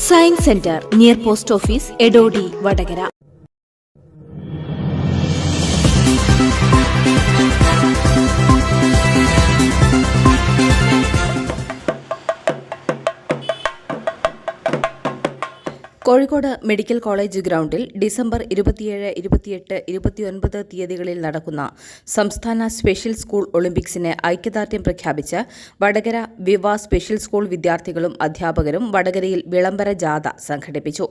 Science centre near post office Edodi Vadakara. Kozhikode medical college ഗ്രൗണ്ടിൽ December 27, 28, 29 തീയതികളിൽ നടക്കുന്ന സംസ്ഥാന സ്പെഷ്യൽ സ്കൂൾ ഒളിമ്പിക്സിന് ഐക്യദാർഢ്യം പ്രഖ്യാപിച്ച് വടകര വിവ സ്പെഷ്യൽ സ്കൂൾ വിദ്യാർത്ഥികളും അധ്യാപകരും വടകരയിൽ വിളംബര ജാഥ സംഘടിപ്പിച്ചു.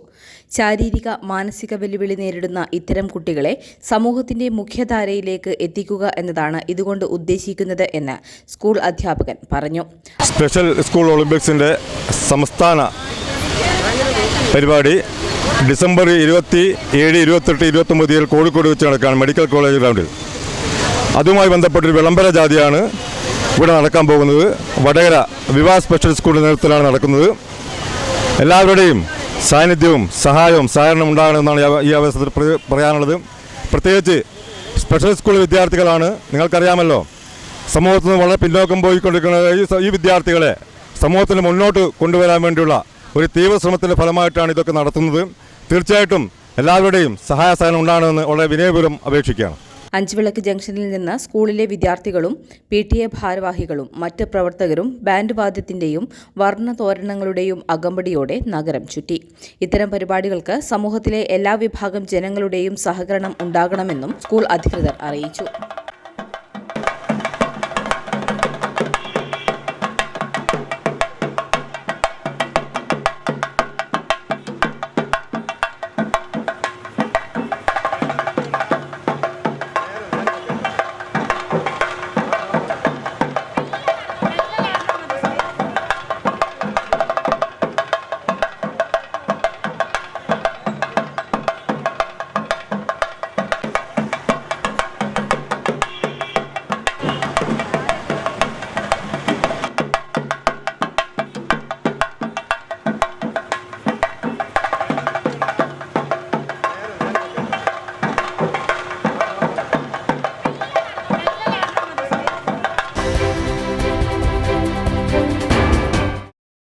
ശാരീരിക മാനസിക വെല്ലുവിളി നേരിടുന്ന ഇത്തരം കുട്ടികളെ സമൂഹത്തിന്റെ മുഖ്യധാരയിലേക്ക് എത്തിക്കുക എന്നതാണ് ഇതുകൊണ്ട് ഉദ്ദേശിക്കുന്നത് എന്ന് സ്കൂൾ അധ്യാപകൻ പറഞ്ഞു. സ്പെഷ്യൽ സ്കൂൾ ഒളിമ്പിക്സിന്റെ സംസ്ഥാന പരിപാടി ഡിസംബർ 27, 28, 29 തീയതിയിൽ കോഴിക്കോട് വെച്ച് നടക്കുകയാണ് മെഡിക്കൽ കോളേജ് ഗ്രൗണ്ടിൽ. അതുമായി ബന്ധപ്പെട്ടൊരു വിളംബര ജാഥയാണ് ഇവിടെ നടക്കാൻ പോകുന്നത്. വടകര വിവ സ്പെഷ്യൽ സ്കൂളിൻ്റെ നേതൃത്വത്തിലാണ് നടക്കുന്നത്. എല്ലാവരുടെയും സാന്നിധ്യവും സഹായവും സഹകരണം ഉണ്ടാകണമെന്നാണ് ഈ അവസരത്തിൽ പറയാനുള്ളത്. പ്രത്യേകിച്ച് സ്പെഷ്യൽ സ്കൂൾ വിദ്യാർത്ഥികളാണ്. നിങ്ങൾക്കറിയാമല്ലോ, സമൂഹത്തിൽ നിന്ന് വളരെ പിന്നോക്കം പോയിക്കൊണ്ടിരിക്കുന്ന ഈ വിദ്യാർത്ഥികളെ സമൂഹത്തിന് മുന്നോട്ട് കൊണ്ടുവരാൻ വേണ്ടിയുള്ള ഒരു തീവ്ര ശ്രമത്തിൻ്റെ ഫലമായിട്ടാണ് ഇതൊക്കെ നടത്തുന്നത്. തീർച്ചയായിട്ടും എല്ലാവരുടെയും സഹായ സഹകരണം ഉണ്ടാകണമെന്ന് വളരെ വിനയപൂർവ്വം അപേക്ഷിക്കുകയാണ്. അഞ്ചുവിളക്ക് ജംഗ്ഷനിൽ നിന്ന് സ്കൂളിലെ വിദ്യാർത്ഥികളും PTA ഭാരവാഹികളും മറ്റ് പ്രവർത്തകരും ബാൻഡ് വാദ്യത്തിന്റെയും വർണ്ണ തോരണങ്ങളുടെയും അകമ്പടിയോടെ നഗരം ചുറ്റി. ഇത്തരം പരിപാടികൾക്ക് സമൂഹത്തിലെ എല്ലാ വിഭാഗം ജനങ്ങളുടെയും സഹകരണം ഉണ്ടാകണമെന്നും സ്കൂൾ അധികൃതർ അറിയിച്ചു.